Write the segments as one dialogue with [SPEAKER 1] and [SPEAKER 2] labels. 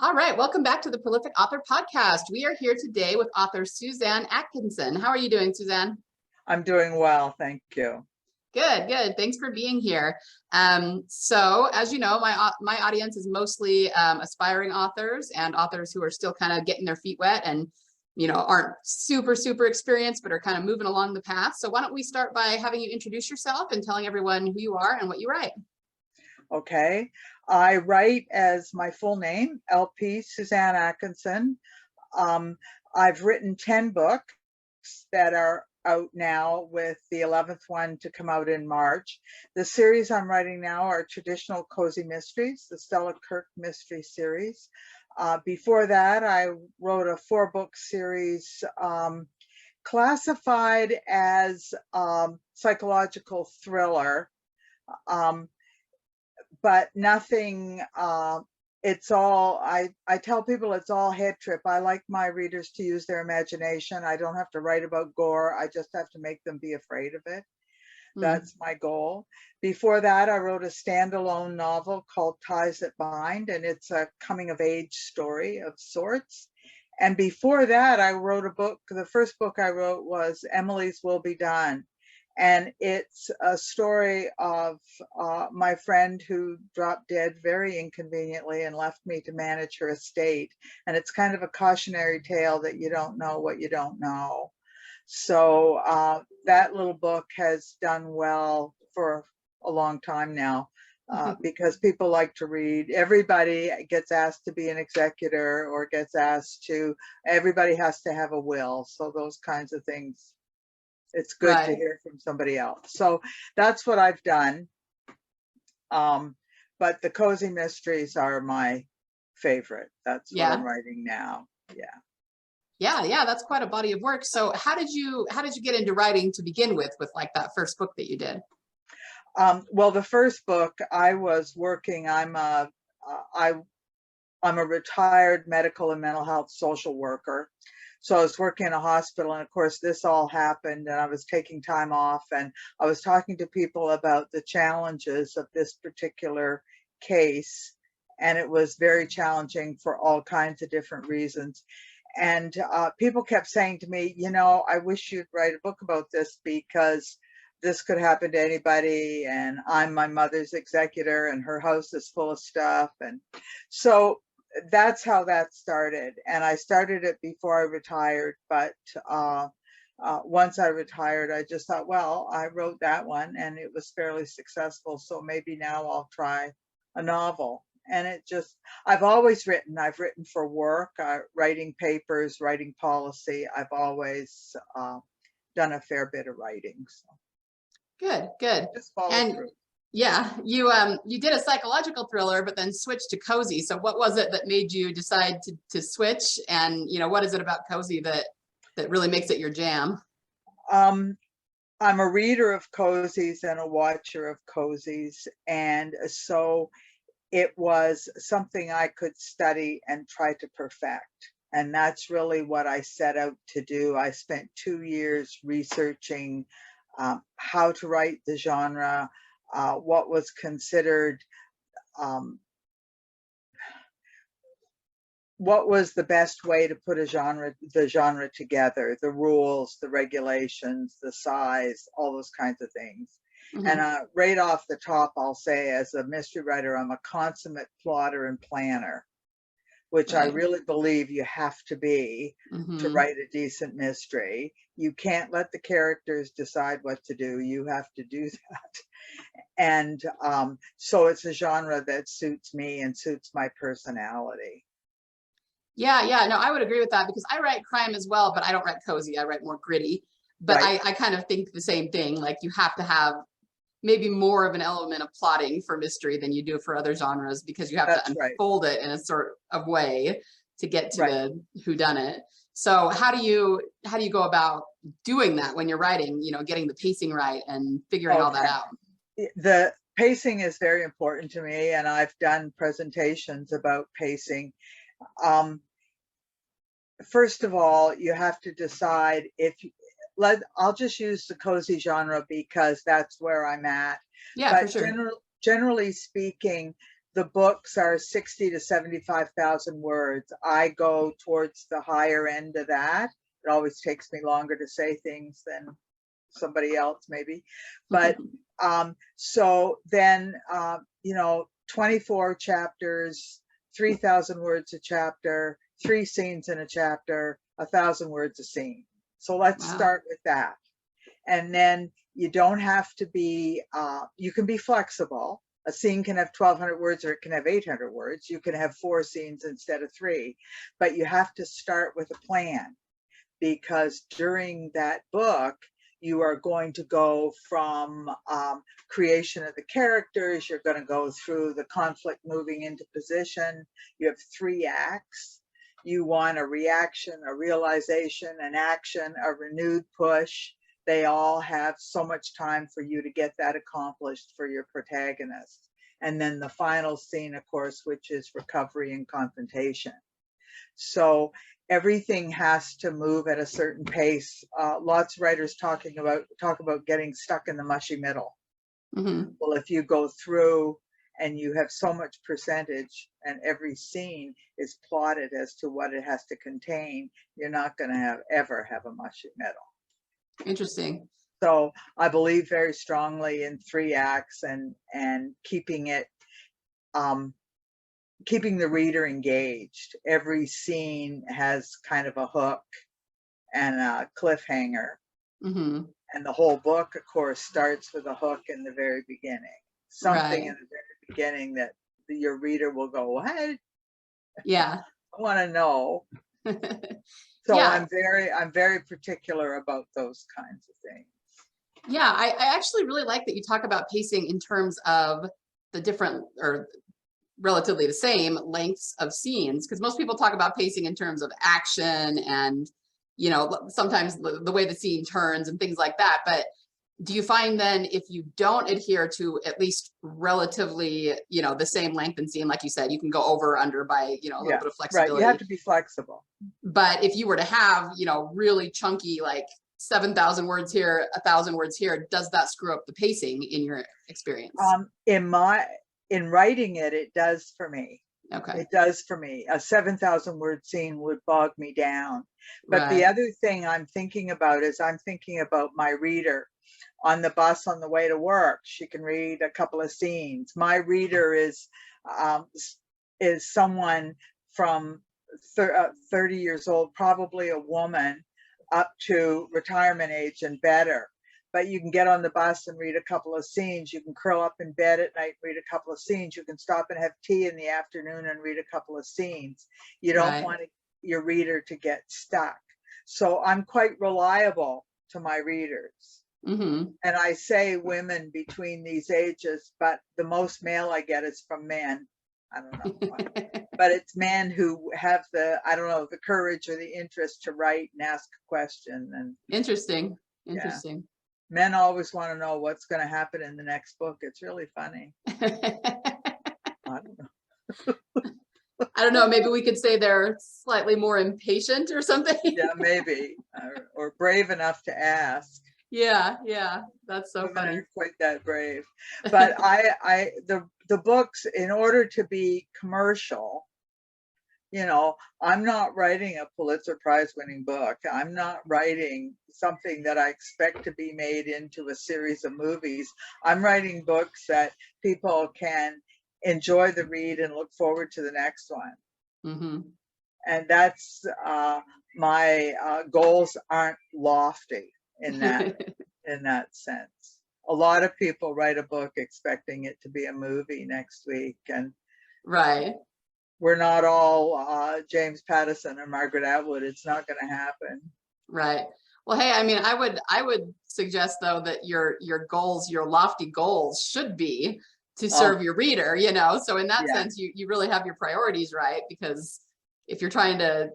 [SPEAKER 1] All right, welcome back to the Prolific Author Podcast. We are here today with author Suzanne Atkinson. How are you doing, Suzanne?
[SPEAKER 2] I'm doing well, thank you.
[SPEAKER 1] Good, good. Thanks for being here. So, as you know, my audience is mostly aspiring authors and authors who are still kind of getting their feet wet and, aren't super experienced, but are kind of moving along the path. So why don't we start by having you introduce yourself and telling everyone who you are and what you write?
[SPEAKER 2] Okay, I write as my full name, LP Suzanne Atkinson. I've written 10 books that are out now, with the 11th one to come out in March. The series I'm writing now are traditional cozy mysteries, the Stella Kirk mystery series. Before that, I wrote a 4-book series classified as psychological thriller, but nothing, it's all, I tell people it's all head trip. I like my readers to use their imagination. I don't have to write about gore. I just have to make them be afraid of it. That's my goal. Before that, I wrote a standalone novel called Ties That Bind, and it's a coming of age story of sorts. And before that, I wrote a book. The first book I wrote was Emily's Will Be Done. And it's a story of my friend who dropped dead very inconveniently and left me to manage her estate. And it's kind of a cautionary tale that you don't know what you don't know. So that little book has done well for a long time now because people like to read. Everybody gets asked to be an executor or gets asked to, everybody has to have a will. So those kinds of things. It's good to hear from somebody else. So that's what I've done. But the cozy mysteries are my favorite. That's what I'm writing now.
[SPEAKER 1] Yeah, that's quite a body of work. So how did you get into writing to begin with like that first book that you did?
[SPEAKER 2] Well, the first book I was working, I'm a retired medical and mental health social worker. So I was working in a hospital, and of course this all happened, and I was taking time off, and I was talking to people about the challenges of this particular case, and it was very challenging for all kinds of different reasons. And people kept saying to me, I wish you'd write a book about this because this could happen to anybody, and I'm my mother's executor and her house is full of stuff. And so that's how that started. And I started it before I retired, but once I retired, I just thought, well, I wrote that one and it was fairly successful, so maybe now I'll try a novel. And it just, I've always written. I've written for work, writing papers, writing policy. I've always done a fair bit of writing. So.
[SPEAKER 1] Good.
[SPEAKER 2] Just follow through.
[SPEAKER 1] Yeah, you did a psychological thriller, but then switched to cozy. So what was it that made you decide to switch? And what is it about cozy that really makes it your jam?
[SPEAKER 2] I'm a reader of cozies and a watcher of cozies, and so it was something I could study and try to perfect. And that's really what I set out to do. I spent 2 years researching how to write the genre, what was considered, what was the best way to put the genre together, the rules, the regulations, the size, all those kinds of things. And right off the top, I'll say, as a mystery writer, I'm a consummate plotter and planner, which I really believe you have to be to write a decent mystery. You can't let the characters decide what to do. You have to do that. And so it's a genre that suits me and suits my personality.
[SPEAKER 1] Yeah, no, I would agree with that, because I write crime as well, but I don't write cozy. I write more gritty. But I kind of think the same thing. Like, you have to have maybe more of an element of plotting for mystery than you do for other genres, because you have to unfold it in a sort of way to get to the whodunit. So how do you go about doing that when you're writing, getting the pacing right and figuring all that out?
[SPEAKER 2] The pacing is very important to me, and I've done presentations about pacing. First of all, you have to decide I'll just use the cozy genre because that's where I'm at.
[SPEAKER 1] Yeah, but for sure.
[SPEAKER 2] Generally speaking, the books are 60 to 75,000 words. I go towards the higher end of that. It always takes me longer to say things than somebody else maybe. But so then, 24 chapters, 3,000 words a chapter, 3 scenes in a chapter, 1,000 words a scene. So let's start with that. And then you don't have to be, you can be flexible. A scene can have 1,200 words or it can have 800 words. You can have 4 scenes instead of 3, but you have to start with a plan, because during that book, you are going to go from creation of the characters, you're going to go through the conflict moving into position. You have 3 acts. You want a reaction, a realization, an action, a renewed push. They all have so much time for you to get that accomplished for your protagonist. And then the final scene, of course, which is recovery and confrontation. So everything has to move at a certain pace. Lots of writers talk about getting stuck in the mushy middle. Well, if you go through and you have so much percentage and every scene is plotted as to what it has to contain, you're not going to ever have a mushy middle.
[SPEAKER 1] Interesting.
[SPEAKER 2] So I believe very strongly in 3 acts and keeping it, keeping the reader engaged. Every scene has kind of a hook and a cliffhanger. And the whole book, of course, starts with a hook in the very beginning. Something in the very beginning that your reader will go, what?
[SPEAKER 1] Yeah.
[SPEAKER 2] I want to know. So I'm very particular about those kinds of things.
[SPEAKER 1] Yeah, I actually really like that you talk about pacing in terms of the different or relatively the same lengths of scenes, because most people talk about pacing in terms of action and, sometimes the way the scene turns and things like that. But do you find then if you don't adhere to at least relatively, the same length and scene, like you said, you can go over or under by, a little bit of flexibility.
[SPEAKER 2] Right, you have to be flexible.
[SPEAKER 1] But if you were to have, really chunky, like 7,000 words here, 1,000 words here, does that screw up the pacing in your experience?
[SPEAKER 2] In writing it, it does for me.
[SPEAKER 1] Okay.
[SPEAKER 2] It does for me. A 7,000 word scene would bog me down. But the other thing I'm thinking about is I'm thinking about my reader on the bus on the way to work. She can read a couple of scenes. My reader is someone from 30 years old, probably a woman, up to retirement age and better. But you can get on the bus and read a couple of scenes. You can curl up in bed at night, read a couple of scenes. You can stop and have tea in the afternoon and read a couple of scenes. You don't want your reader to get stuck. So I'm quite reliable to my readers. And I say women between these ages, but the most mail I get is from men. I don't know why. But it's men who have the courage or the interest to write and ask a question. And
[SPEAKER 1] Interesting.
[SPEAKER 2] Men always want to know what's going to happen in the next book. It's really funny. I
[SPEAKER 1] don't know. Maybe we could say they're slightly more impatient or something.
[SPEAKER 2] Yeah, maybe. Or brave enough to ask.
[SPEAKER 1] Yeah. That's so
[SPEAKER 2] Women
[SPEAKER 1] funny.
[SPEAKER 2] aren't quite that brave. But the books, in order to be commercial, I'm not writing a Pulitzer Prize winning book. I'm not writing something that I expect to be made into a series of movies. I'm writing books that people can enjoy the read and look forward to the next one. And that's my goals aren't lofty in that sense. A lot of people write a book expecting it to be a movie next week, and we're not all James Patterson or Margaret Atwood. It's not going to happen.
[SPEAKER 1] Right. Well, hey, I mean, I would suggest though that your goals, your lofty goals, should be to serve your reader. So in that sense, you really have your priorities right, because if you're trying to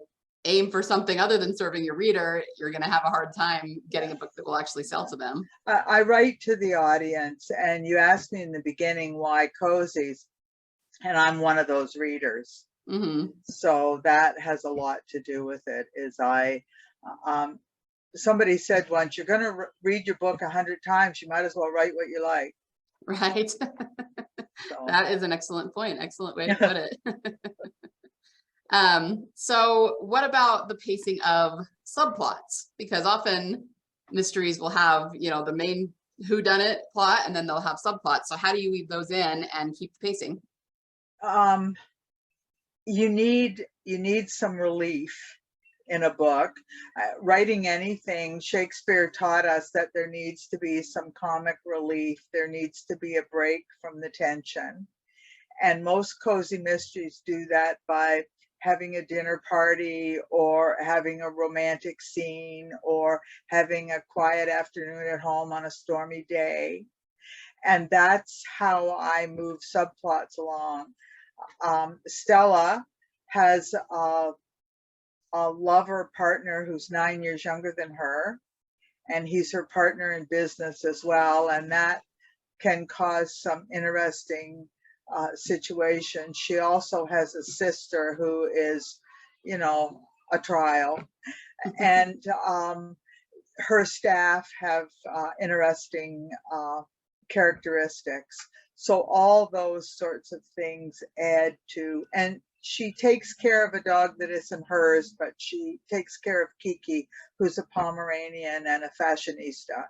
[SPEAKER 1] aim for something other than serving your reader, you're going to have a hard time getting a book that will actually sell to them.
[SPEAKER 2] I write to the audience, and you asked me in the beginning why cozies. And I'm one of those readers. So that has a lot to do with it. Somebody said once, you're going to read your book 100 times. You might as well write what you like.
[SPEAKER 1] Right.
[SPEAKER 2] So
[SPEAKER 1] That is an excellent point. Excellent way to put it. So what about the pacing of subplots? Because often mysteries will have, you know, the main whodunit plot, and then they'll have subplots. So how do you weave those in and keep the pacing?
[SPEAKER 2] um, you need some relief in a book. Writing anything, Shakespeare taught us that there needs to be some comic relief. There needs to be a break from the tension. And most cozy mysteries do that by having a dinner party or having a romantic scene or having a quiet afternoon at home on a stormy day. And that's how I move subplots along. Stella has a lover partner who's 9 years younger than her, and he's her partner in business as well. And that can cause some interesting situations. She also has a sister who is, you know, a trial. And her staff have interesting characteristics. So all those sorts of things add to, and she takes care of a dog that isn't hers, but she takes care of Kiki, who's a Pomeranian and a fashionista.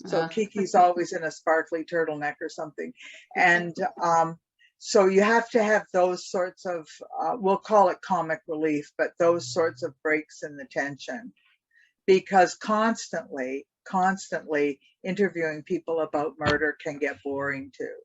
[SPEAKER 2] So Kiki's always in a sparkly turtleneck or something. And so you have to have those sorts of, we'll call it comic relief, but those sorts of breaks in the tension. Because constantly interviewing people about murder can get boring too.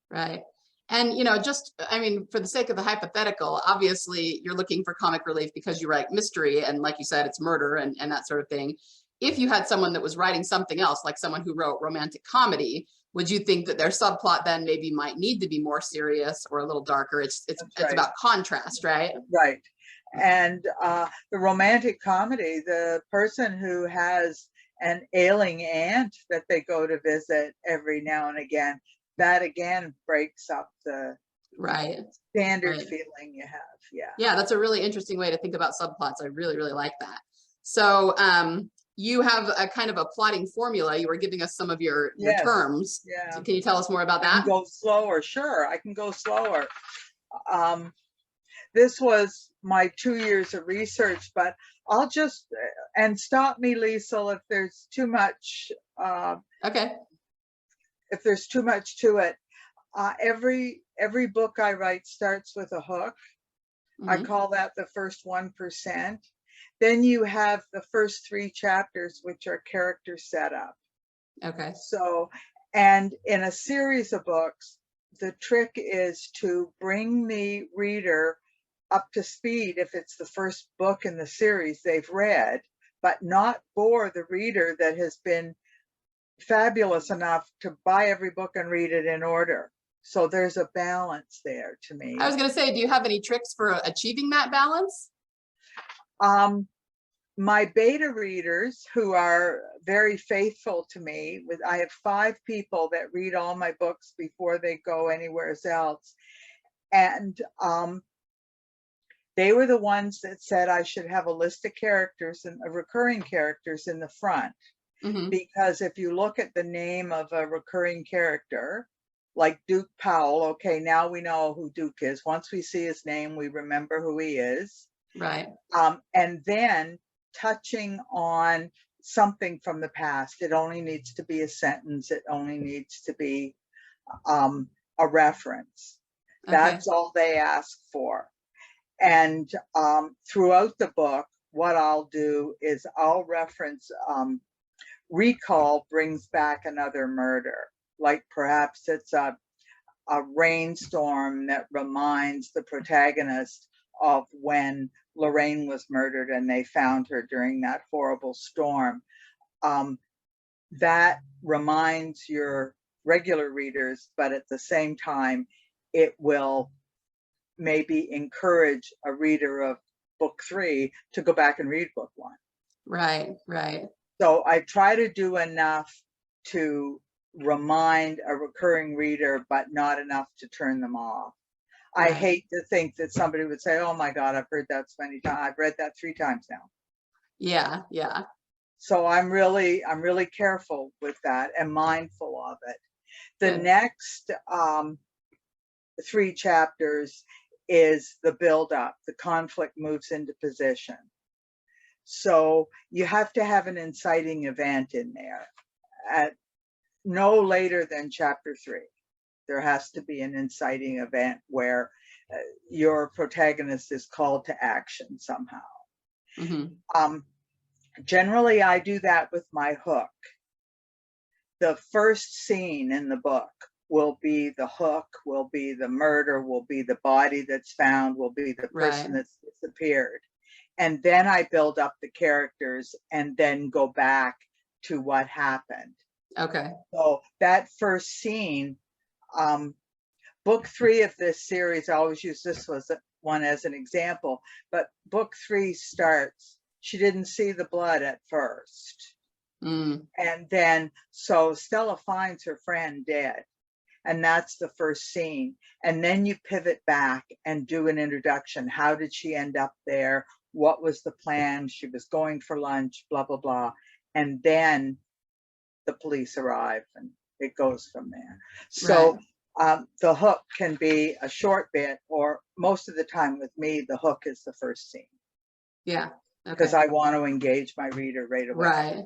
[SPEAKER 1] Right. And, you know, just, I mean, for the sake of the hypothetical, obviously you're looking for comic relief because you write mystery. And like you said, it's murder and that sort of thing. If you had someone that was writing something else, like someone who wrote romantic comedy, would you think that their subplot then maybe might need to be more serious or a little darker? It's
[SPEAKER 2] right.
[SPEAKER 1] about contrast, right?
[SPEAKER 2] Right. And the romantic comedy, the person who has an ailing aunt that they go to visit every now and again, that again breaks up the standard feeling you have.
[SPEAKER 1] Yeah, that's a really interesting way to think about subplots. I really, really like that. So you have a kind of a plotting formula. You were giving us some of your terms.
[SPEAKER 2] Yeah.
[SPEAKER 1] So can you tell us more about that?
[SPEAKER 2] I can go slower. Sure, I can go slower. This was my 2 years of research, but I'll just, and stop me, Liesl, if there's too much.
[SPEAKER 1] Okay.
[SPEAKER 2] If there's too much to it. Every book I write starts with a hook. I call that the first 1%. Then you have the first 3 chapters, which are character setup.
[SPEAKER 1] Okay.
[SPEAKER 2] So, and in a series of books, the trick is to bring the reader up to speed if it's the first book in the series they've read, but not bore the reader that has been fabulous enough to buy every book and read it in order. So there's a balance there to me.
[SPEAKER 1] I was going to say, do you have any tricks for achieving that balance?
[SPEAKER 2] My beta readers, who are very faithful to me, I have 5 people that read all my books before they go anywhere else. And they were the ones that said I should have a list of characters and recurring characters in the front. Because if you look at the name of a recurring character, like Duke Powell, okay, now we know who Duke is. Once we see his name, we remember who he is.
[SPEAKER 1] Right.
[SPEAKER 2] And then touching on something from the past. It only needs to be a sentence. It only needs to be a reference. Okay. That's all they ask for. And throughout the book, what I'll do is I'll reference recall brings back another murder. Like perhaps it's a rainstorm that reminds the protagonist of when Lorraine was murdered and they found her during that horrible storm. That reminds your regular readers, but at the same time, it will maybe encourage a reader of book 3 to go back and read book 1.
[SPEAKER 1] Right, right.
[SPEAKER 2] So I try to do enough to remind a recurring reader, but not enough to turn them off. Right. I hate to think that somebody would say, oh my God, I've heard that so many times. I've read that 3 times now.
[SPEAKER 1] Yeah, yeah.
[SPEAKER 2] So I'm really careful with that and mindful of it. The next 3 chapters is the buildup. The conflict moves into position. So you have to have an inciting event in there at no later than chapter 3. There has to be an inciting event where your protagonist is called to action somehow. Generally, I do that with my hook. The first scene in the book will be the hook, will be the murder, will be the body that's found, will be the person that's disappeared. And then I build up the characters and then go back to what happened.
[SPEAKER 1] Okay.
[SPEAKER 2] So that first scene, book 3 of this series, I always use this one as an example, but book 3 starts, she didn't see the blood at first. And then, so Stella finds her friend dead, and that's the first scene. And then you pivot back and do an introduction. How did she end up there? What was the plan? She was going for lunch, blah, blah, blah. And then the police arrive and it goes from there. So the hook can be a short bit, or most of the time with me, the hook is the first scene.
[SPEAKER 1] Yeah.
[SPEAKER 2] Because I want to engage my reader right away.
[SPEAKER 1] Right.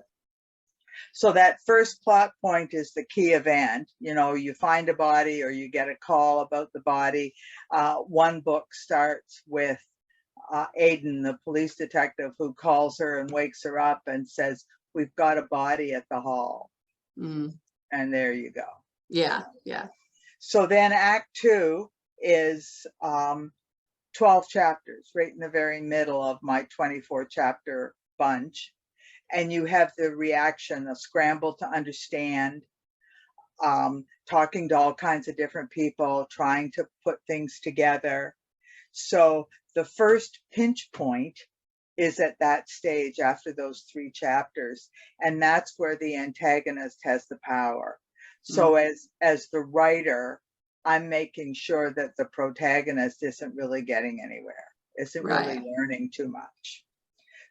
[SPEAKER 2] So that first plot point is the key event. You know, you find a body or you get a call about the body. One book starts with Aiden, the police detective, who calls her and wakes her up and says, "We've got a body at the hall." And there you go.
[SPEAKER 1] Yeah, yeah.
[SPEAKER 2] So then Act 2 is 12 chapters, right in the very middle of my 24 chapter bunch. And you have the reaction, a scramble to understand, talking to all kinds of different people, trying to put things together. So the first pinch point is at that stage after those 3 chapters. And that's where the antagonist has the power. So as the writer, I'm making sure that the protagonist isn't really getting anywhere, isn't really learning too much.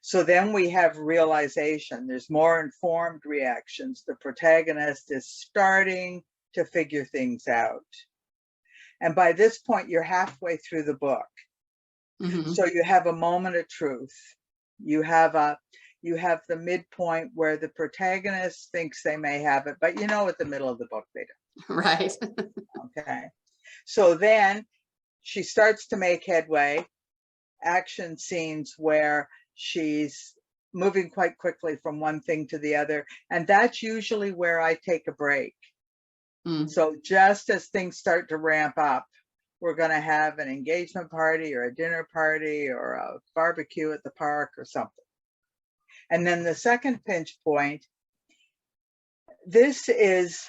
[SPEAKER 2] So then we have realization. There's more informed reactions. The protagonist is starting to figure things out. And by this point, you're halfway through the book. So you have a moment of truth. You have the midpoint where the protagonist thinks they may have it, but you know, at the middle of the book, they don't.
[SPEAKER 1] Right.
[SPEAKER 2] Okay. So then she starts to make headway, action scenes where she's moving quite quickly from one thing to the other. And that's usually where I take a break. So just as things start to ramp up, we're going to have an engagement party or a dinner party or a barbecue at the park or something. And then the second pinch point, this is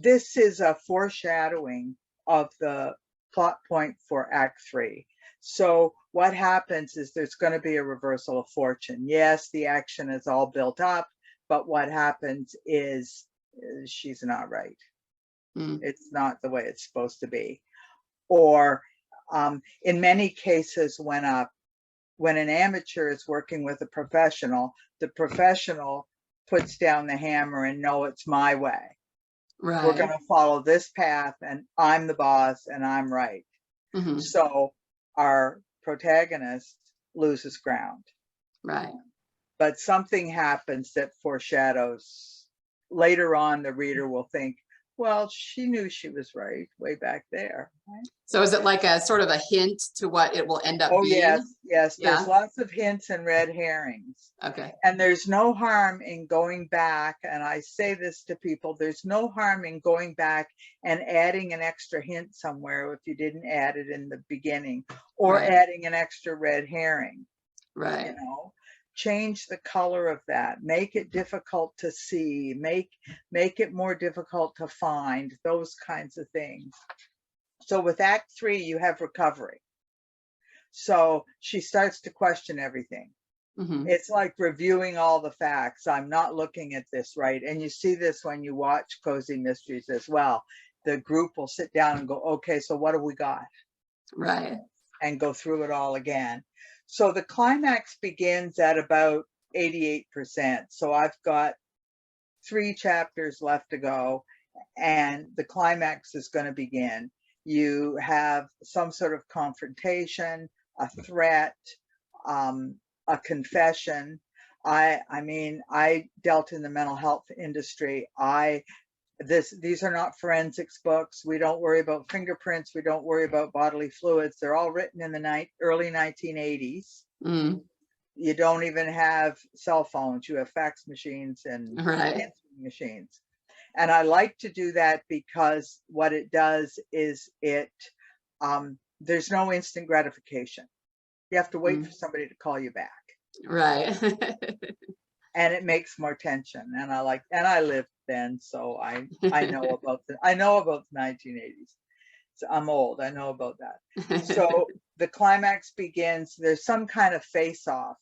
[SPEAKER 2] a foreshadowing of the plot point for Act 3. So what happens is there's going to be a reversal of fortune. Yes, the action is all built up, but what happens is she's not right. It's not the way it's supposed to be. Or in many cases, when an amateur is working with a professional, the professional puts down the hammer and no, it's my way. We're going to follow this path and I'm the boss and I'm right. So our protagonist loses ground.
[SPEAKER 1] Right.
[SPEAKER 2] But something happens that foreshadows. Later on, the reader will think, well, she knew she was right way back there. Right?
[SPEAKER 1] So is it like a sort of a hint to what it will end up being?
[SPEAKER 2] Yes.
[SPEAKER 1] Yeah.
[SPEAKER 2] There's lots of hints and red herrings.
[SPEAKER 1] Okay.
[SPEAKER 2] And there's no harm in going back. And I say this to people, there's no harm in going back and adding an extra hint somewhere if you didn't add it in the beginning, or adding an extra red herring.
[SPEAKER 1] Right.
[SPEAKER 2] You know, change the color of that, make it difficult to see, make it more difficult to find, those kinds of things. So with Act 3, you have recovery. So she starts to question everything. It's like reviewing all the facts. I'm not looking at this right. And you see this when you watch Cozy Mysteries as well. The group will sit down and go, okay, so what have we got?
[SPEAKER 1] Right.
[SPEAKER 2] And go through it all again. So the climax begins at about 88%. So I've got 3 chapters left to go and the climax is going to begin. you have some sort of confrontation, a threat, a confession. I mean, I dealt in the mental health industry. These are not forensics books. We don't worry about fingerprints. We don't worry about bodily fluids. They're all written in the early 1980s.
[SPEAKER 1] Mm.
[SPEAKER 2] You don't even have cell phones. You have fax machines and
[SPEAKER 1] Right.
[SPEAKER 2] answering machines. And I like to do that because what it does is there's no instant gratification. You have to wait for somebody to call you back.
[SPEAKER 1] Right.
[SPEAKER 2] And it makes more tension. And I lived then, so I know about the 1980s. So I'm old. I know about that. So the climax begins. There's some kind of face-off.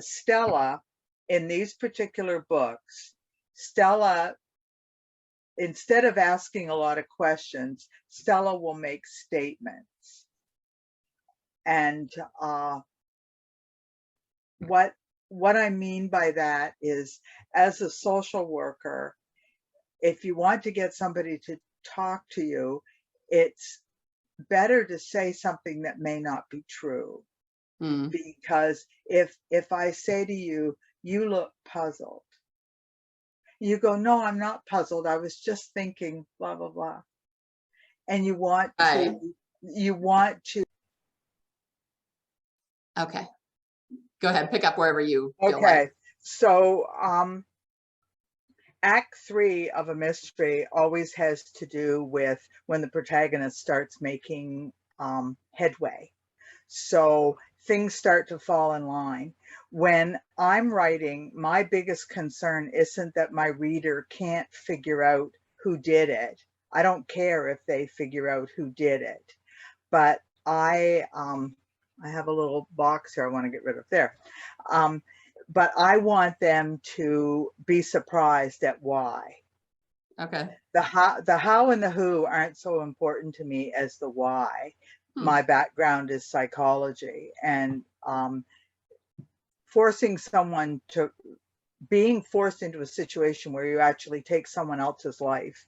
[SPEAKER 2] Stella, in these particular books, Stella, instead of asking a lot of questions, Stella will make statements. And what I mean by that is, as a social worker, if you want to get somebody to talk to you, it's better to say something that may not be true. Because if I say to you, you look puzzled, you go, no, I'm not puzzled. I was just thinking blah, blah, blah. And you want to.
[SPEAKER 1] Okay. Go ahead, pick up wherever you feel
[SPEAKER 2] Okay.
[SPEAKER 1] like.
[SPEAKER 2] So Act 3 of a mystery always has to do with when the protagonist starts making headway. So things start to fall in line. When I'm writing, my biggest concern isn't that my reader can't figure out who did it. I don't care if they figure out who did it. But I have a little box here I want to get rid of there. But I want them to be surprised at why.
[SPEAKER 1] Okay.
[SPEAKER 2] The how and the who aren't so important to me as the why. My background is psychology, and being forced into a situation where you actually take someone else's life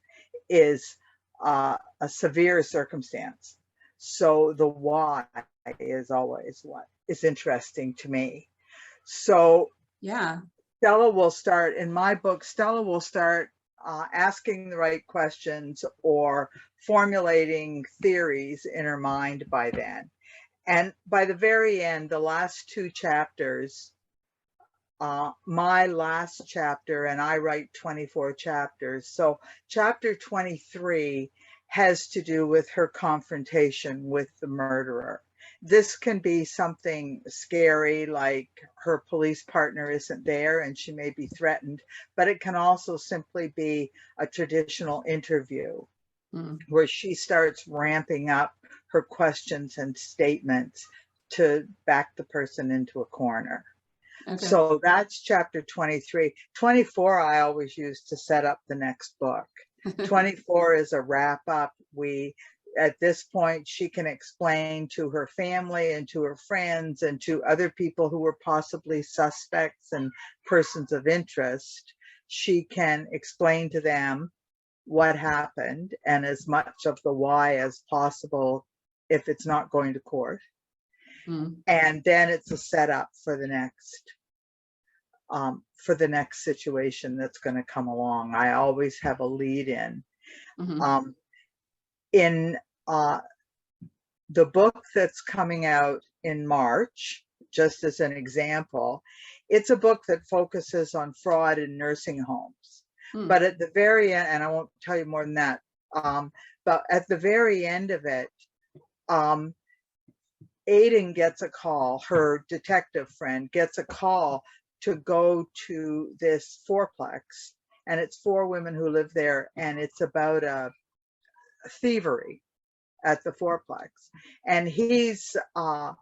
[SPEAKER 2] is a severe circumstance. So the why is always what is interesting to me. So
[SPEAKER 1] yeah,
[SPEAKER 2] Stella will start, in my book, asking the right questions or formulating theories in her mind by then. And by the very end, the last 2 chapters, my last chapter, and I write 24 chapters. So chapter 23 has to do with her confrontation with the murderer. This can be something scary, like her police partner isn't there and she may be threatened, but it can also simply be a traditional interview where she starts ramping up her questions and statements to back the person into a corner. Okay. So that's chapter 23. 24 I always use to set up the next book. 24 is a wrap up. At this point, she can explain to her family and to her friends and to other people who were possibly suspects and persons of interest, she can explain to them what happened and as much of the why as possible if it's not going to court. And then it's a setup for the next situation that's going to come along. I always have a lead in. In the book that's coming out in March, just as an example, it's a book that focuses on fraud in nursing homes. But at the very end, and I won't tell you more than that, but at the very end of it, Aiden gets a call, her detective friend gets a call to go to this fourplex, and it's 4 women who live there, and it's about a thievery at the fourplex. And he's a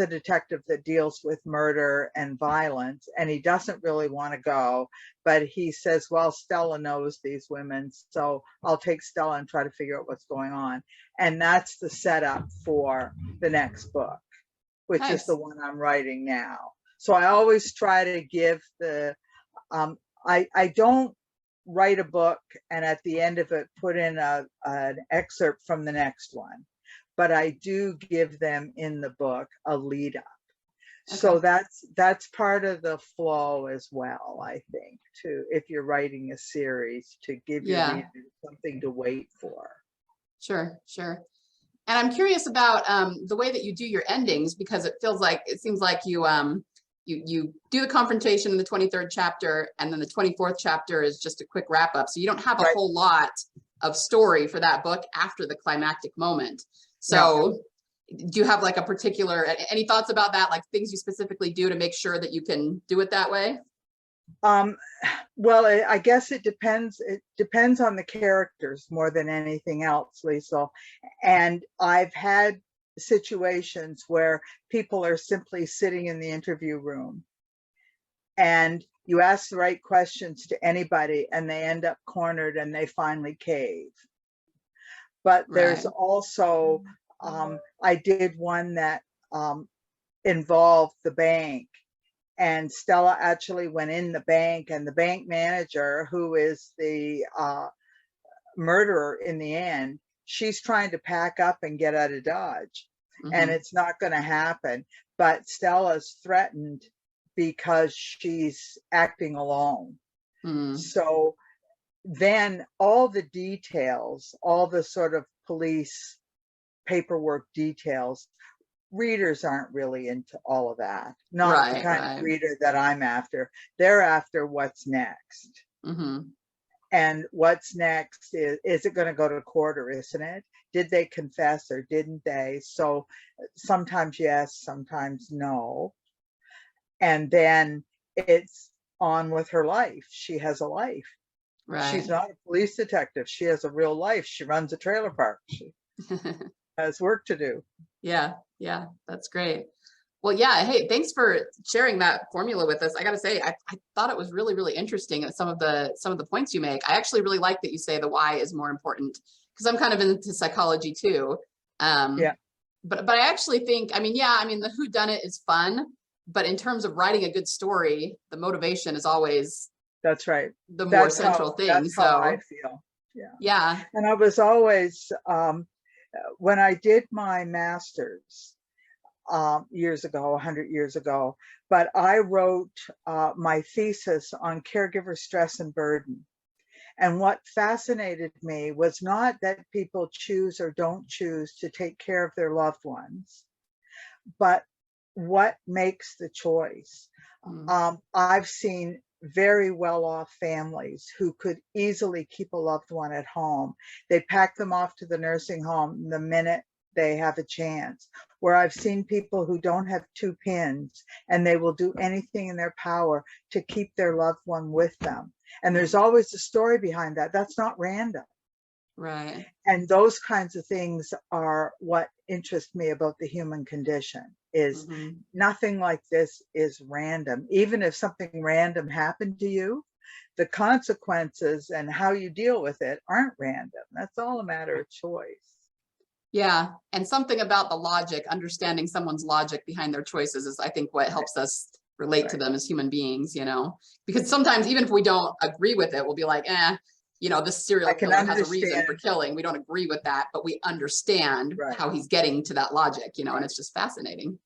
[SPEAKER 2] detective that deals with murder and violence, and he doesn't really want to go, but he says, well, Stella knows these women, so I'll take Stella and try to figure out what's going on. And that's the setup for the next book, which is the one I'm writing now. So I always try to give I don't write a book and at the end of it put in an excerpt from the next one, but I do give them in the book a lead up. So that's part of the flow as well, I think, to if you're writing a series, to give your readers something to wait for.
[SPEAKER 1] Sure, sure. And I'm curious about the way that you do your endings, because it seems like you you do the confrontation in the 23rd chapter, and then the 24th chapter is just a quick wrap up. So you don't have a whole lot of story for that book after the climactic moment. So do you have like a particular, any thoughts about that? Like things you specifically do to make sure that you can do it that way?
[SPEAKER 2] Well, I guess it depends. It depends on the characters more than anything else, Lisa. And I've had situations where people are simply sitting in the interview room and you ask the right questions to anybody and they end up cornered and they finally cave. But there's also, I did one that involved the bank, and Stella actually went in the bank, and the bank manager, who is the murderer in the end, she's trying to pack up and get out of Dodge, and it's not going to happen. But Stella's threatened because she's acting alone. So then all the details, all the sort of police paperwork details, readers aren't really into all of that. Not the kind of reader that I'm after. They're after what's next. And what's next is it going to go to court or isn't it? Did they confess or didn't they? So sometimes yes, sometimes no. And then it's on with her life. She has a life. She's not a police detective. She has a real life. She runs a trailer park. She has work to do. Yeah, that's great. Well, yeah, hey, thanks for sharing that formula with us. I gotta say, I thought it was really, really interesting at some of the points you make. I actually really like that you say the why is more important, because I'm kind of into psychology too. But I actually think, I mean, the whodunit is fun, but in terms of writing a good story, the motivation is always the more central thing. That's how I feel. Yeah. And I was always when I did my master's years ago, 100 years ago, but I wrote my thesis on caregiver stress and burden. And what fascinated me was not that people choose or don't choose to take care of their loved ones, but what makes the choice. I've seen very well-off families who could easily keep a loved one at home. They pack them off to the nursing home the minute they have a chance. Where I've seen people who don't have 2 pins and they will do anything in their power to keep their loved one with them. And there's always a story behind that. That's not random. And those kinds of things are what interest me about the human condition, is nothing like this is random. Even if something random happened to you, the consequences and how you deal with it aren't random. That's all a matter of choice. Yeah. And something about the logic, understanding someone's logic behind their choices is, I think, what helps us relate to them as human beings, you know, because sometimes even if we don't agree with it, we'll be like, you know, this serial killer has a reason for killing. We don't agree with that, but we understand how he's getting to that logic, you know, and it's just fascinating.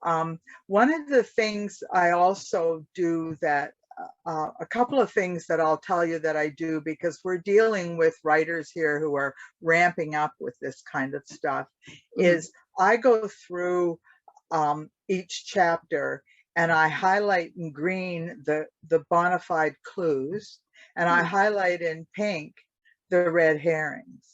[SPEAKER 2] One of the things I also do that, a couple of things that I'll tell you that I do, because we're dealing with writers here who are ramping up with this kind of stuff, is I go through each chapter and I highlight in green the bona fide clues, and I highlight in pink the red herrings,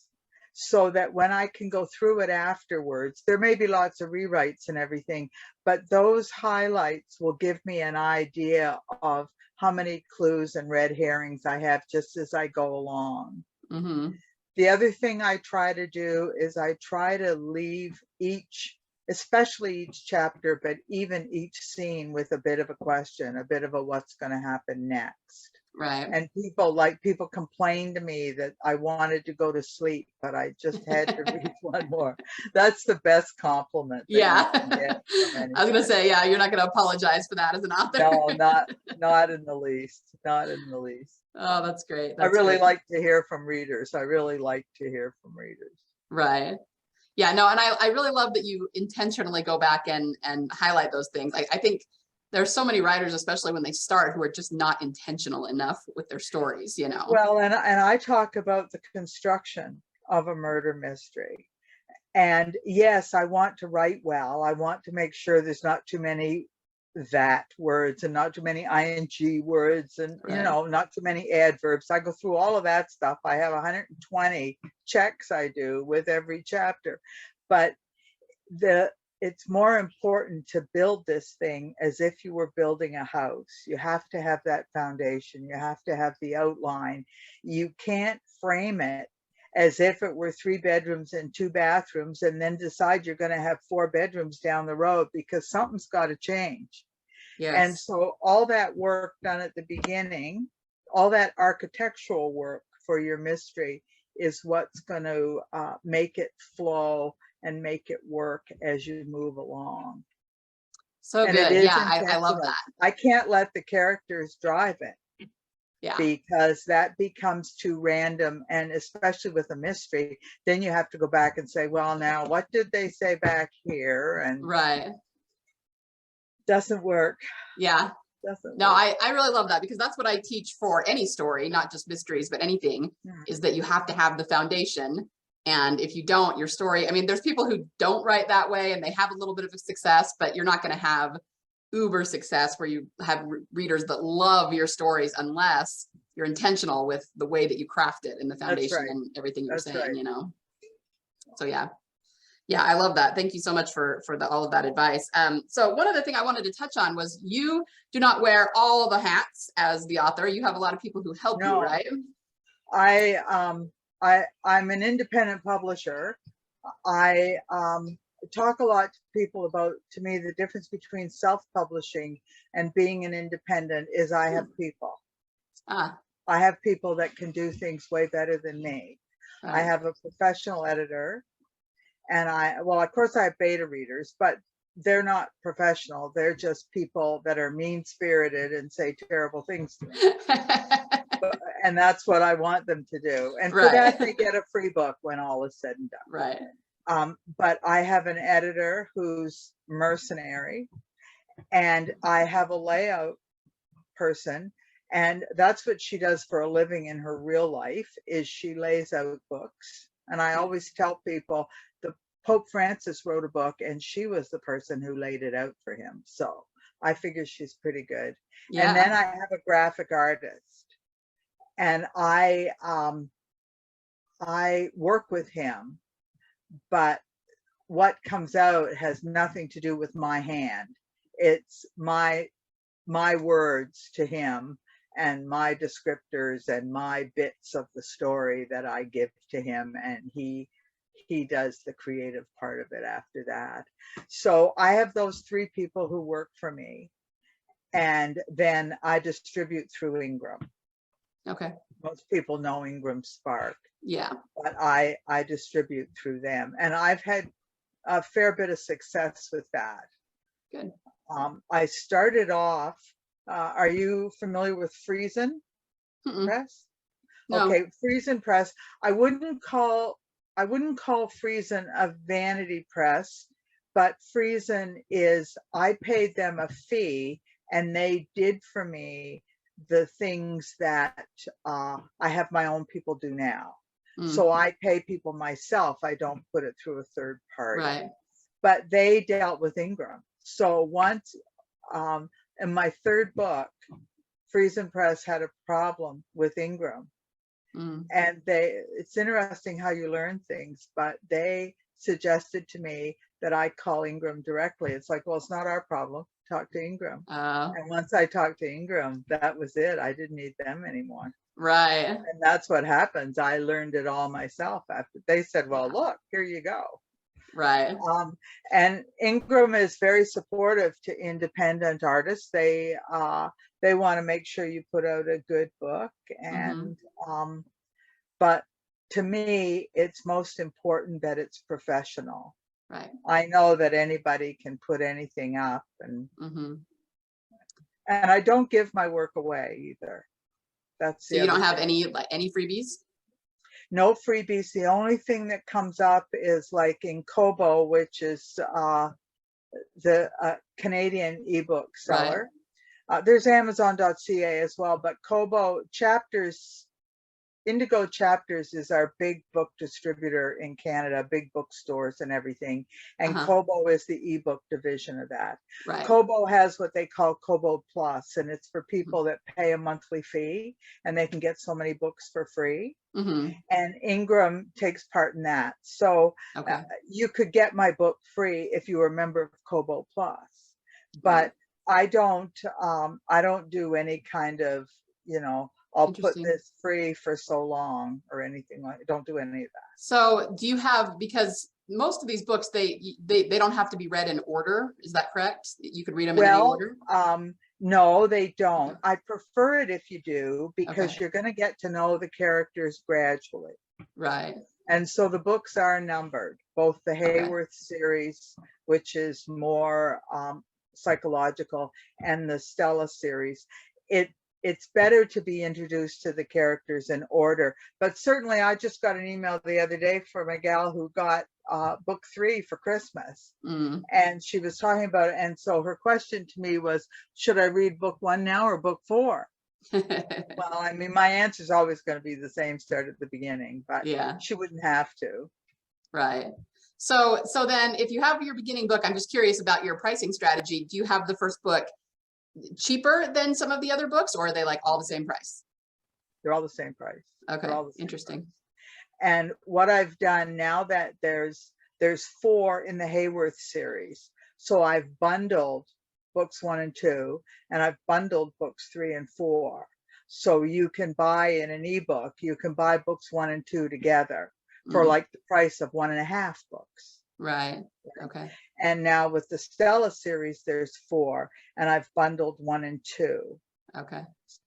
[SPEAKER 2] so that when I can go through it afterwards, there may be lots of rewrites and everything, but those highlights will give me an idea of how many clues and red herrings I have just as I go along. The other thing I try to do is I try to leave each, especially each chapter, but even each scene, with a bit of a question, a bit of a what's going to happen next.
[SPEAKER 1] Right.
[SPEAKER 2] And people complained to me that I wanted to go to sleep, but I just had to read one more. That's the best compliment that you
[SPEAKER 1] Yeah.
[SPEAKER 2] can get from
[SPEAKER 1] I was gonna
[SPEAKER 2] anybody.
[SPEAKER 1] say, yeah, you're not gonna apologize for that as an author.
[SPEAKER 2] No, not in the least. Not in the least.
[SPEAKER 1] Oh, that's great.
[SPEAKER 2] I
[SPEAKER 1] That's
[SPEAKER 2] really
[SPEAKER 1] great.
[SPEAKER 2] like to hear from readers. I really like to hear from readers.
[SPEAKER 1] Right. Yeah, no, and I really love that you intentionally go back and highlight those things. I think there's so many writers, especially when they start, who are just not intentional enough with their stories, you know.
[SPEAKER 2] Well, and I talk about the construction of a murder mystery. And yes, I want to write well. I want to make sure there's not too many that words and not too many ing words and, you
[SPEAKER 1] Right.
[SPEAKER 2] know, not too many adverbs. I go through all of that stuff. I have 120 checks I do with every chapter. But it's more important to build this thing as if you were building a house. You have to have that foundation. You have to have the outline. You can't frame it as if it were 3 bedrooms and 2 bathrooms and then decide you're going to have 4 bedrooms down the road, because something's got to change. And
[SPEAKER 1] Yes.
[SPEAKER 2] so all that work done at the beginning, all that architectural work for your mystery, is what's going to make it flow and make it work as you move along.
[SPEAKER 1] So
[SPEAKER 2] And it
[SPEAKER 1] good.
[SPEAKER 2] is
[SPEAKER 1] Yeah, I love
[SPEAKER 2] intentional.
[SPEAKER 1] that.
[SPEAKER 2] I can't let the characters drive it,
[SPEAKER 1] Yeah.
[SPEAKER 2] because that becomes too random. And especially with a mystery, then you have to go back and say, well, now what did they say back here? And
[SPEAKER 1] Right.
[SPEAKER 2] doesn't work.
[SPEAKER 1] Yeah.
[SPEAKER 2] Doesn't
[SPEAKER 1] No,
[SPEAKER 2] work.
[SPEAKER 1] I really love that, because that's what I teach for any story, not just mysteries, but anything, is that you have to have the foundation. And if you don't, your story, I mean, there's people who don't write that way and they have a little bit of a success, but you're not going to have uber success where you have readers that love your stories unless you're intentional with the way that you craft it and the foundation and everything you're saying, you know. So yeah. Yeah, I love that. Thank you so much for all of that advice. So one other thing I wanted to touch on was, you do not wear all the hats as the author. You have a lot of people who help you, right?
[SPEAKER 2] I'm an independent publisher. I talk a lot to people about, to me, the difference between self-publishing and being an independent is I have people. I have people that can do things way better than me. I have a professional editor, and well, of course I have beta readers, but they're not professional. They're just people that are mean-spirited and say terrible things to me. And that's what I want them to do. And for that, they get a free book when all is said and done.
[SPEAKER 1] Right.
[SPEAKER 2] But I have an editor who's mercenary, and I have a layout person, and that's what she does for a living in her real life, is she lays out books. And I always tell people, the Pope Francis wrote a book and she was the person who laid it out for him. So I figure she's pretty good. Yeah. And then I have a graphic artist, and I work with him, but what comes out has nothing to do with my hand. It's my words to him and my descriptors and my bits of the story that I give to him, and he does the creative part of it after that. So I have those 3 people who work for me, and then I distribute through Ingram.
[SPEAKER 1] Okay.
[SPEAKER 2] Most people know Ingram Spark.
[SPEAKER 1] Yeah.
[SPEAKER 2] But I distribute through them, and I've had a fair bit of success with that.
[SPEAKER 1] Good.
[SPEAKER 2] I started off, are you familiar with Friesen Press? No. Okay, Friesen Press. I wouldn't call Friesen a vanity press, but Friesen is, I paid them a fee and they did for me the things that I have my own people do now. So I pay people myself. I don't put it through a third party. Right. But they dealt with Ingram. So once, in my 3rd book, Friesen Press had a problem with Ingram. And it's interesting how you learn things, but they suggested to me that I call Ingram directly. It's like, well, it's not our problem. Talk to Ingram. And once I talked to Ingram, that was it. I didn't need them anymore. Right. And that's what happens. I learned it all myself after they said, well, look, here you go.
[SPEAKER 1] Right.
[SPEAKER 2] And Ingram is very supportive to independent artists. They want to make sure you put out a good book. And but to me, it's most important that it's professional.
[SPEAKER 1] Right.
[SPEAKER 2] I know that anybody can put anything up, and I don't give my work away either. That's
[SPEAKER 1] So you don't have any freebies?
[SPEAKER 2] No freebies. The only thing that comes up is like in Kobo, which is the Canadian ebook seller. Right. There's Amazon.ca as well, but Kobo Chapters, Indigo Chapters is our big book distributor in Canada, big bookstores and everything. And Kobo is the ebook division of that. Right. Kobo has what they call Kobo Plus, and it's for people that pay a monthly fee and they can get so many books for free. And Ingram takes part in that. So you could get my book free if you were a member of Kobo Plus. But I don't do any kind of, I'll put this free for so long or anything like. Don't do any of that. So
[SPEAKER 1] do you have, because most of these books, they don't have to be read in order. Is that correct? You could read them in any order?
[SPEAKER 2] No, they don't. I prefer it if you do, because you're going to get to know the characters gradually. Right. And so the books are numbered, both the Hayworth series, which is more psychological, and the Stella series. It's better to be introduced to the characters in order. But certainly I just got an email the other day from a gal who got book 3 for Christmas. And she was talking about it. And so her question to me was, should I read book 1 now or book 4? Well, I mean, my answer is always going to be the same, start at the beginning, but she wouldn't have to. Right.
[SPEAKER 1] So then if you have your beginning book, I'm just curious about your pricing strategy. Do you have the first book cheaper than some of the other books, or are they like all the same price?
[SPEAKER 2] They're all the same price.
[SPEAKER 1] Okay, interesting.
[SPEAKER 2] Price. And what I've done now that there's 4 in the Hayworth series, so I've bundled books 1 and 2, and I've bundled books 3 and 4. So you can buy in an ebook, you can buy books 1 and 2 together for like the price of 1.5 books.
[SPEAKER 1] Right. Okay.
[SPEAKER 2] And now with the Stella series, there's 4, and I've bundled 1 and 2.
[SPEAKER 1] Okay.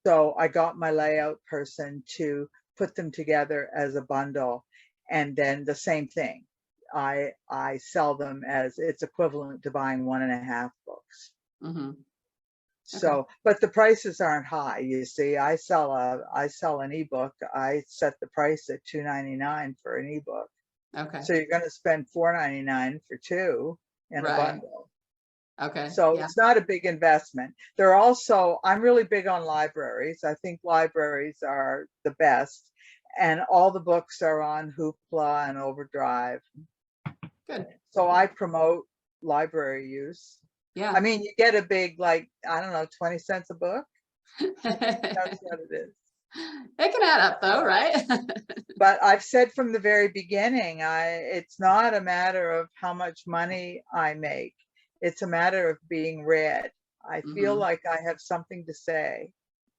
[SPEAKER 2] So I got my layout person to put them together as a bundle, and then the same thing. I sell them as it's equivalent to buying 1.5 books. So, but the prices aren't high. You see, I sell an ebook. I set the price at $2.99 for an ebook.
[SPEAKER 1] Okay.
[SPEAKER 2] So you're going to spend $4.99 for 2 in a bundle.
[SPEAKER 1] Okay.
[SPEAKER 2] So it's not a big investment. They're also, I'm really big on libraries. I think libraries are the best, and all the books are on Hoopla and Overdrive.
[SPEAKER 1] Good.
[SPEAKER 2] So I promote library use.
[SPEAKER 1] Yeah.
[SPEAKER 2] I mean, you get a big, like, I don't know, 20 cents a book. That's what it is.
[SPEAKER 1] It can add up though, right?
[SPEAKER 2] But I've said from the very beginning, it's not a matter of how much money I make. It's a matter of being read. I feel like I have something to say.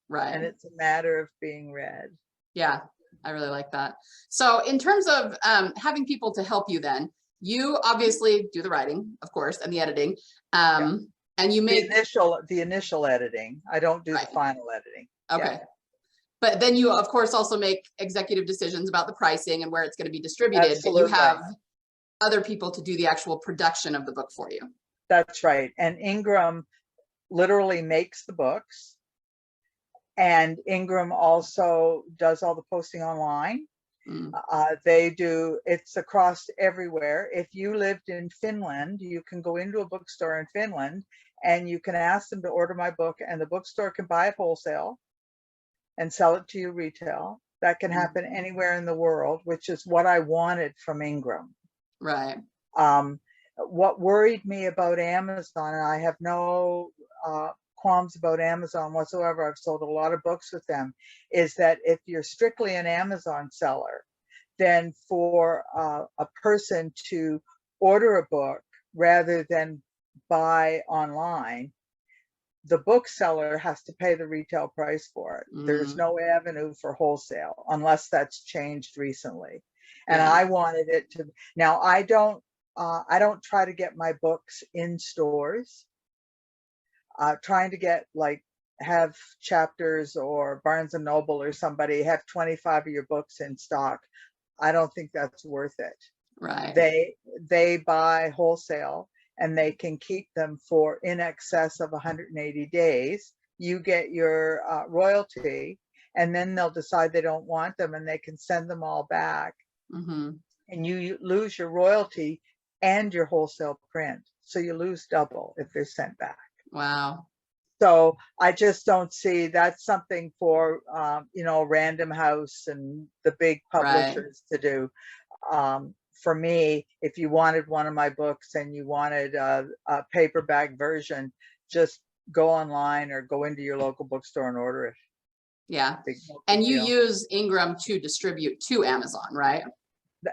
[SPEAKER 1] Right.
[SPEAKER 2] And it's a matter of being read.
[SPEAKER 1] Yeah, I really like that. So in terms of having people to help you then, you obviously do the writing, of course, and the editing. And you make
[SPEAKER 2] the initial editing. I don't do the final editing.
[SPEAKER 1] Okay. Yeah. But then you, of course, also make executive decisions about the pricing and where it's going to be distributed.
[SPEAKER 2] Absolutely.
[SPEAKER 1] But you have other people to do the actual production of the book for you.
[SPEAKER 2] That's right. And Ingram literally makes the books. And Ingram also does all the posting online. It's across everywhere. If you lived in Finland, you can go into a bookstore in Finland and you can ask them to order my book, and the bookstore can buy it wholesale and sell it to you retail. That can happen anywhere in the world, which is what I wanted from Ingram.
[SPEAKER 1] Right.
[SPEAKER 2] What worried me about Amazon, and I have no qualms about Amazon whatsoever, I've sold a lot of books with them, is that if you're strictly an Amazon seller, then for a person to order a book rather than buy online, the bookseller has to pay the retail price for it. There's no avenue for wholesale unless that's changed recently. And I wanted it to, now I don't I don't try to get my books in stores. Trying to get like have Chapters or Barnes and Noble or somebody have 25 of your books in stock. I don't think that's worth it.
[SPEAKER 1] Right.
[SPEAKER 2] They buy wholesale and they can keep them for in excess of 180 days. You get your royalty, and then they'll decide they don't want them and they can send them all back.
[SPEAKER 1] Mm-hmm.
[SPEAKER 2] And you lose your royalty and your wholesale print. So you lose double if they're sent back.
[SPEAKER 1] Wow.
[SPEAKER 2] So I just don't see that's something for, Random House and the big publishers to do. For me, if you wanted one of my books and you wanted a paperback version, just go online or go into your local bookstore and order it.
[SPEAKER 1] Yeah.
[SPEAKER 2] Big
[SPEAKER 1] And you
[SPEAKER 2] deal.
[SPEAKER 1] use Ingram to distribute to Amazon, right?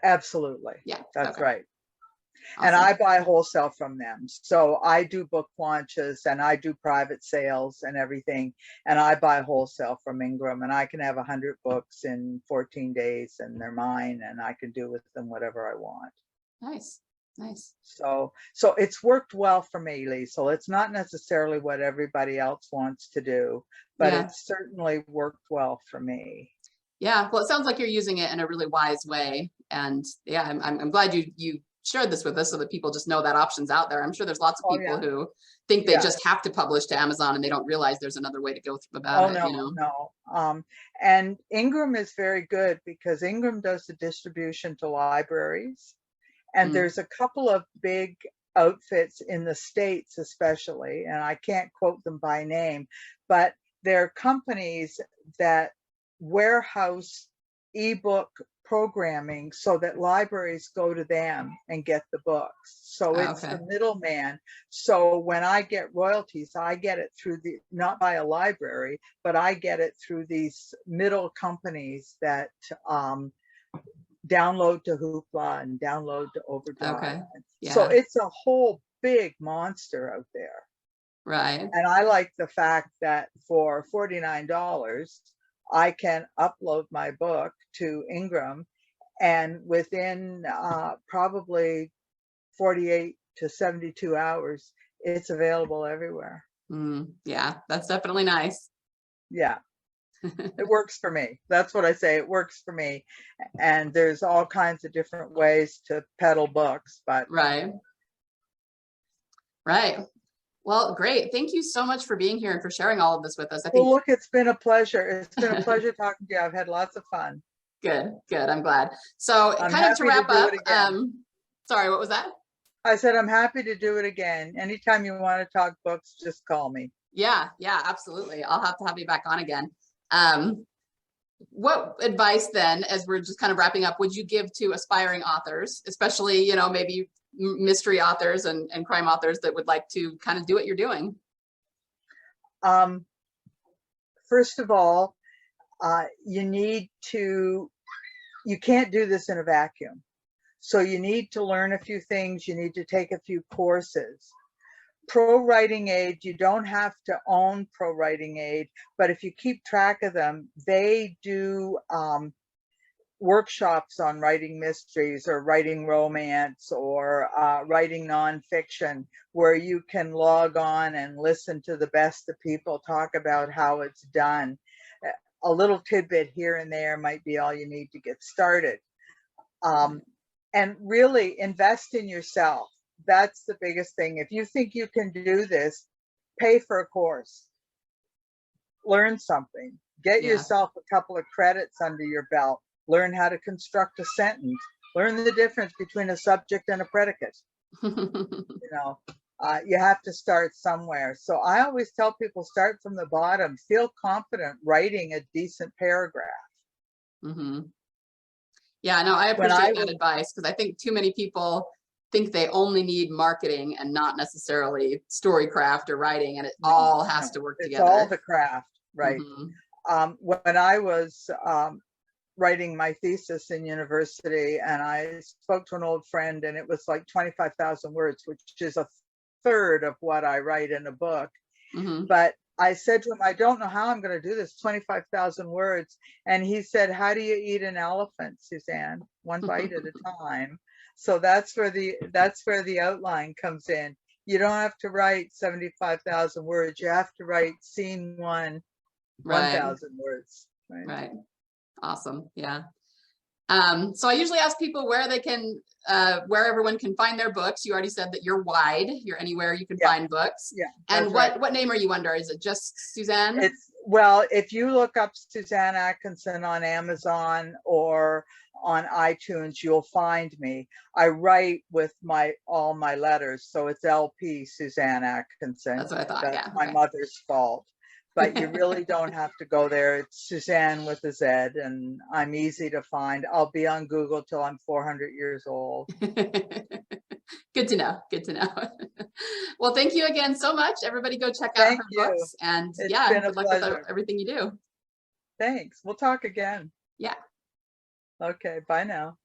[SPEAKER 2] Absolutely.
[SPEAKER 1] Yeah.
[SPEAKER 2] That's
[SPEAKER 1] okay.
[SPEAKER 2] right.
[SPEAKER 1] Awesome.
[SPEAKER 2] And I buy wholesale from them. So I do book launches and I do private sales and everything. And I buy wholesale from Ingram, and I can have 100 books in 14 days and they're mine, and I can do with them whatever I want.
[SPEAKER 1] Nice. Nice.
[SPEAKER 2] So it's worked well for me, Liesl. It's not necessarily what everybody else wants to do, but
[SPEAKER 1] Yeah.
[SPEAKER 2] it's certainly worked well for me.
[SPEAKER 1] Yeah. Well, it sounds like you're using it in a really wise way. And yeah, I'm glad you shared this with us so that people just know that option's out there. I'm sure there's lots of people who think they just have to publish to Amazon and they don't realize there's another way to go about it.
[SPEAKER 2] No. And Ingram is very good because Ingram does the distribution to libraries. And there's a couple of big outfits in the States, especially, and I can't quote them by name, but they're companies that warehouse ebook programming so that libraries go to them and get the books. So it's the middleman. So when I get royalties, I get it through not by a library, but I get it through these middle companies that download to Hoopla and download to Overdrive.
[SPEAKER 1] Okay. Yeah.
[SPEAKER 2] So it's a whole big monster out there.
[SPEAKER 1] Right.
[SPEAKER 2] And I like the fact that for $49, I can upload my book to Ingram, and within probably 48 to 72 hours, it's available everywhere.
[SPEAKER 1] Yeah, that's definitely nice.
[SPEAKER 2] Yeah. It works for me. That's what I say. It works for me. And there's all kinds of different ways to peddle books, but
[SPEAKER 1] right. Well, great. Thank you so much for being here and for sharing all of this with us. I think.
[SPEAKER 2] Well, look, it's been a pleasure. It's been a pleasure talking to you. I've had lots of fun.
[SPEAKER 1] Good. I'm glad. So kind of to wrap up, sorry, what was that?
[SPEAKER 2] I said, I'm happy to do it again. Anytime you want to talk books, just call me.
[SPEAKER 1] Yeah, absolutely. I'll have to have you back on again. What advice then, as we're just kind of wrapping up, would you give to aspiring authors, especially, maybe mystery authors and crime authors that would like to kind of do what you're doing?
[SPEAKER 2] First of all, you can't do this in a vacuum. So you need to learn a few things. You need to take a few courses. Pro Writing Aid, you don't have to own Pro Writing Aid, but if you keep track of them, they do workshops on writing mysteries or writing romance or writing nonfiction, where you can log on and listen to the best of people talk about how it's done. A little tidbit here and there might be all you need to get started. And really invest in yourself. That's the biggest thing. If you think you can do this, pay for a course. Learn something. Get yourself a couple of credits under your belt. Learn how to construct a sentence. Learn the difference between a subject and a predicate. You have to start somewhere. So I always tell people, start from the bottom. Feel confident writing a decent paragraph.
[SPEAKER 1] Yeah, no, I appreciate that advice, because I think too many people think they only need marketing and not necessarily storycraft or writing, and it all has to work together.
[SPEAKER 2] It's all the craft, right? When I was writing my thesis in university, and I spoke to an old friend, and it was like 25,000 words, which is a third of what I write in a book. But I said to him, I don't know how I'm going to do this, 25,000 words. And he said, how do you eat an elephant, Suzanne? one bite at a time. So that's where the outline comes in. You don't have to write 75,000 words. You have to write scene 1,
[SPEAKER 1] Right.
[SPEAKER 2] 1,000 words. Right.
[SPEAKER 1] Right. Awesome. Yeah. So I usually ask people where they can, where everyone can find their books. You already said that you're wide. You're anywhere you can find books.
[SPEAKER 2] Yeah.
[SPEAKER 1] And what name are you under? Is it just Suzanne?
[SPEAKER 2] Well, if you look up Suzanne Atkinson on Amazon or on iTunes, you'll find me. I write with all my letters, so it's LP Suzanne Atkinson.
[SPEAKER 1] That's what I thought.
[SPEAKER 2] That's my mother's fault. But you really don't have to go there. It's Suzanne with a Z, and I'm easy to find. I'll be on Google till I'm 400 years old.
[SPEAKER 1] Good to know. Good to know. Well, thank you again so much. Everybody go check out her books. And yeah, good luck with everything you do.
[SPEAKER 2] Thanks. We'll talk again.
[SPEAKER 1] Yeah.
[SPEAKER 2] Okay. Bye now.